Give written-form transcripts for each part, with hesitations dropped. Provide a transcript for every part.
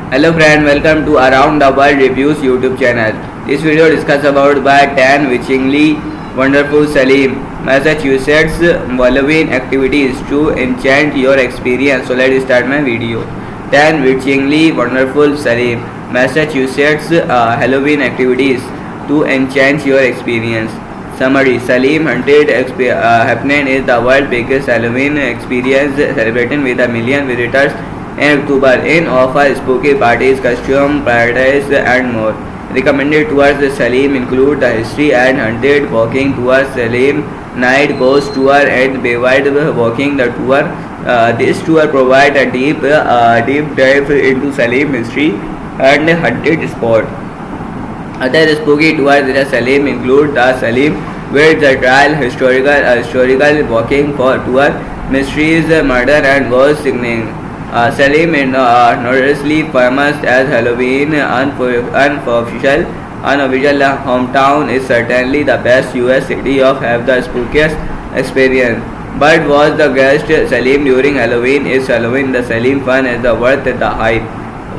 Hello friend, welcome to Around the World Reviews YouTube channel. This video discuss about by 10 witchingly wonderful Salim, Massachusetts Halloween activities to enchant your experience. So let's start my video. 10 witchingly wonderful Salim, Massachusetts Halloween activities to enchant your experience. Summary: Salim Haunted Happening is the world's biggest Halloween experience, celebrating with a million visitors in October in offer spooky parties, costume paradise, and more. Recommended tours the Salim include the history and haunted walking tour, Salim Night Ghost Tour, and Bewide Walking the Tour. This tour provides a deep dive into Salim history and haunted spot. Other spooky tours in the Salim include the Salim with the trial, historical walking for tour, mysteries, murder and ghost sightings. Salim is notoriously famous as Halloween unofficial hometown is certainly the best US city of have the spookiest experience. But was the guest Salim during Halloween? Is Halloween the Salim fun is the worth the hype?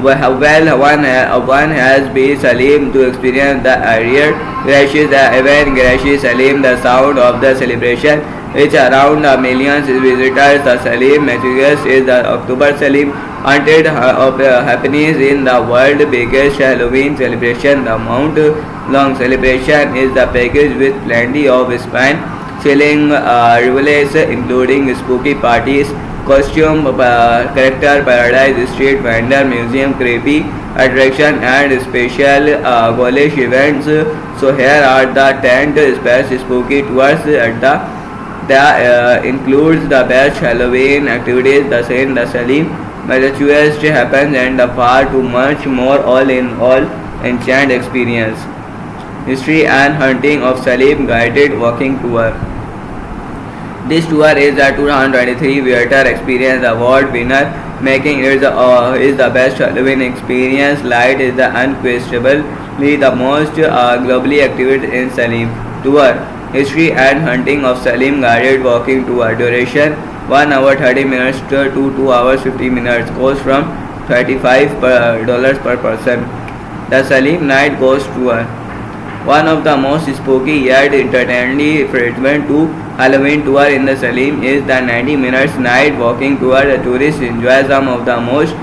Well, one has been Salim to experience the earlier crashes, the event crashes Salim, the sound of the celebration, which around millions visitors. The Salim Massachusetts is the October Salim haunted happenings in the world biggest Halloween celebration. The Mount Long celebration is the package with plenty of spine-chilling revelations, including spooky parties, costume character paradise, street vendor, museum, creepy attraction, and special ghoulish events. So here are the 10 best spooky tours at the includes the best Halloween activities, the Salim Massachusetts happens, and the far too much more all in all enchant experience. History and hunting of Salim guided walking tour. This tour is a 2023 Theatre Experience Award winner, making it is the best Halloween experience. Light is the unquestionably the most globally active in Salim. Tour: History and hunting of Salim guided walking tour. Duration: 1 hour 30 minutes to 2 hours 50 minutes. Cost from $35 per person. The Salim Night Ghost Tour. One of the most spooky yet entertainingly frequent to Halloween tour in the Salim is the 90 minutes night walking tour. The tourists enjoy some of the most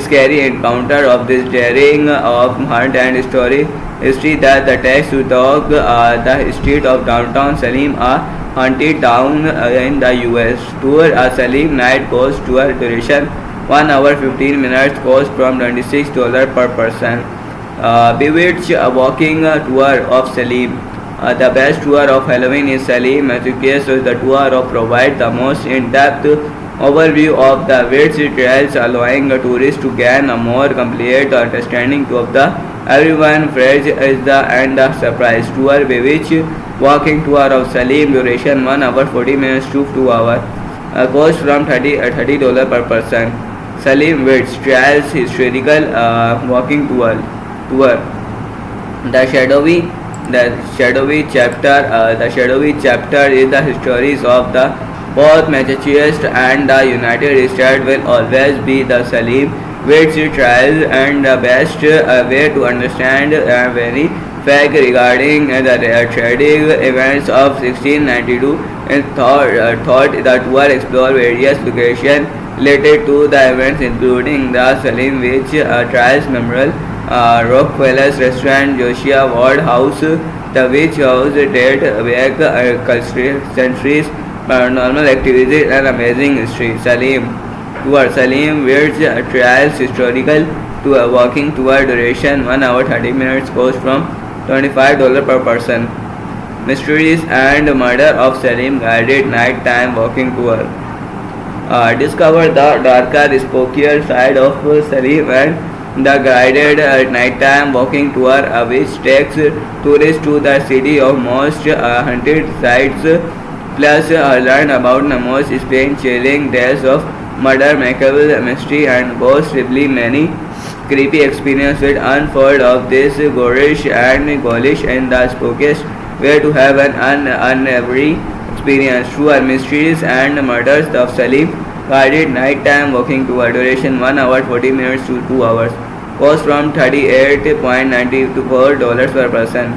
scary encounter of this daring of hunt and history that the takes to talk the street of downtown Salim, a haunted town in the US. Tour: a Salim Night Ghost Tour. Duration: 1 hour 15 minutes. Cost from $26 per person. Bewitched walking tour of Salim. The best tour of Halloween is Salim Massachusetts. The tour of provide the most in-depth overview of the witch trails, allowing tourists to gain a more complete understanding of the everyone phrase is the and the surprise tour. Bewitched walking tour of Salim. Duration: 1 hour 40 minutes to 2 hours. Cost from $30 per person. Salim Witch Trails Historical walking tour. The shadowy chapter is the histories of the both Massachusetts and the United States will always be the Salim Witch trial and the best way to understand very fact regarding the tragic events of 1692 and thought the tour explore various locations related to the events, including the Salim Witch trials memorial, Rockefeller's restaurant, Josiah Ward House, the Witch House date back centuries, paranormal activities and amazing history. Salim Tour. Salim Witch Trials Historical Tour walking tour. Duration: 1 hour 30 minutes. Cost from $25 per person. Mysteries and Murder of Salim guided nighttime walking tour. Discover the darker, spookier side of Salim and the guided nighttime walking tour, which takes tourists to the city of most haunted sites, plus learn about the most spine-chilling tales of murder, macabre mystery, and possibly many creepy experiences will unfold of this ghoulish and the spookiest way to have an unevry experience. Tour: Mysteries and Murders of Salim guided nighttime walking tour. Duration: 1 hour 40 minutes to 2 hours. cost from $38.94 per person.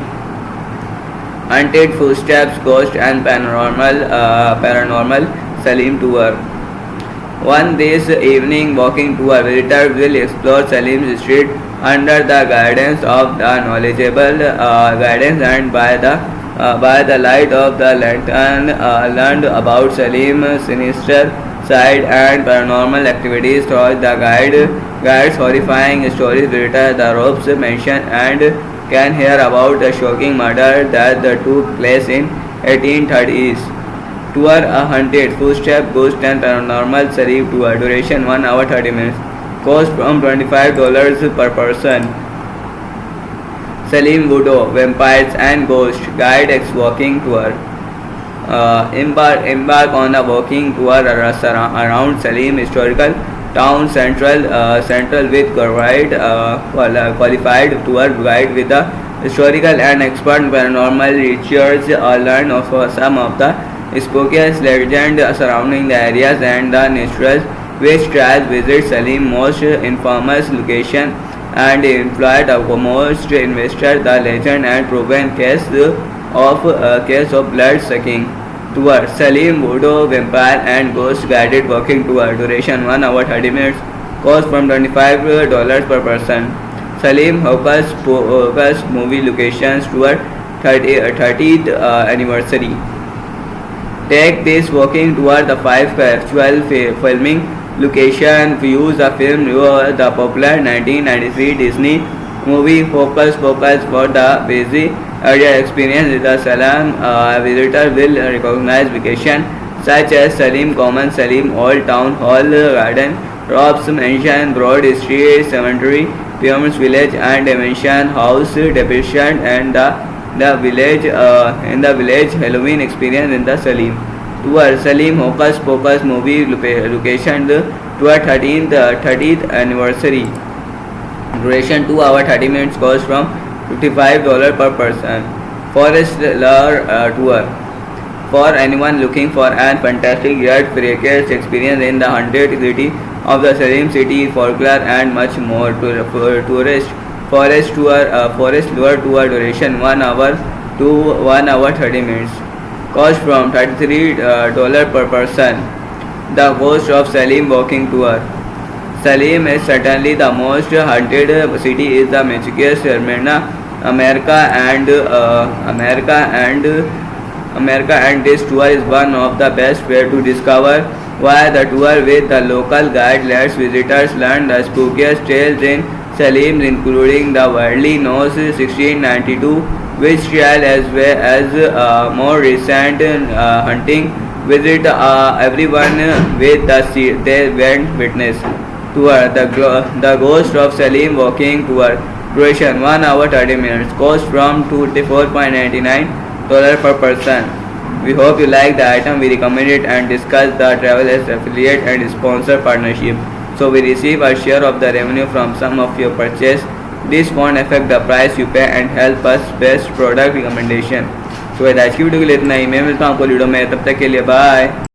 Haunted Footsteps Ghost and Paranormal Salim Tour. One this evening walking tour, visitors will explore Salim's street under the guidance of the knowledgeable guidance and by the light of the lantern, learned about Salim's sinister side and paranormal activities through the guides horrifying stories, visitors the ropes mention and can hear about a shocking murder that took place in 1830s. Tour a haunted footstep ghost and paranormal Salim tour. Duration 1 hour 30 minutes. Cost from $25 per person. Salim Voodoo, Vampires and Ghosts Guide Walking Tour. Embark on a walking tour around Salim historical town central with qualified tour guide with the historical and expert paranormal research. Learn of some of the spookiest legends surrounding the areas and the naturals which tries visit Salim most infamous location and employed the most investor the legend and proven case of blood sucking tour. Salim Voodoo Vampire and Ghost Guided Walking Tour. Duration 1 hour 30 minutes. Cost from $25 per person. Salim Hocus Pocus Movie Locations Tour 30th Anniversary. Take this walking tour the 5 actual filming location views the film the popular 1993 Disney movie Hocus Pocus for the busy area experience with the Salam visitor will recognize vacation such as Salim Common, Salim Old Town Hall Garden, Rob's Mansion, Broad Street Cemetery, Pyramids Village and Mansion House depiction and the village Halloween experience in the Salim tour. Salim Hocus Pocus movie location tour 30th anniversary. Duration 2 hour 30 minutes. Cost from $55 per person. Forest Lore Tour. For anyone looking for an fantastic yet freakish experience in the haunted city of the Salim city, folklore and much more. Forest Lore Tour. Duration 1 hour to 1 hour 30 minutes. Cost from $33 per person. The Ghost of Salim Walking Tour. Salim is certainly the most haunted city is the Mexico's America and this tour is one of the best way to discover why the tour with the local guide lets visitors learn the spookiest tales in Salim, including the widely known 1692 witch trial as well as more recent hunting visit. Everyone with they went witness tour the Ghost of Salim Walking Tour. Duration 1 hour 30 minutes. Cost from $24.99 per person. We hope you like the item. We recommend it and discuss the travel as affiliate and sponsor partnership. So we receive a share of the revenue from some of your purchase. This won't affect the price you pay and help us best product recommendation. तो आज की video के लिए इतना ही। मैं मिलता हूँ आपको वीडियो में, तब तक के लिए बाय।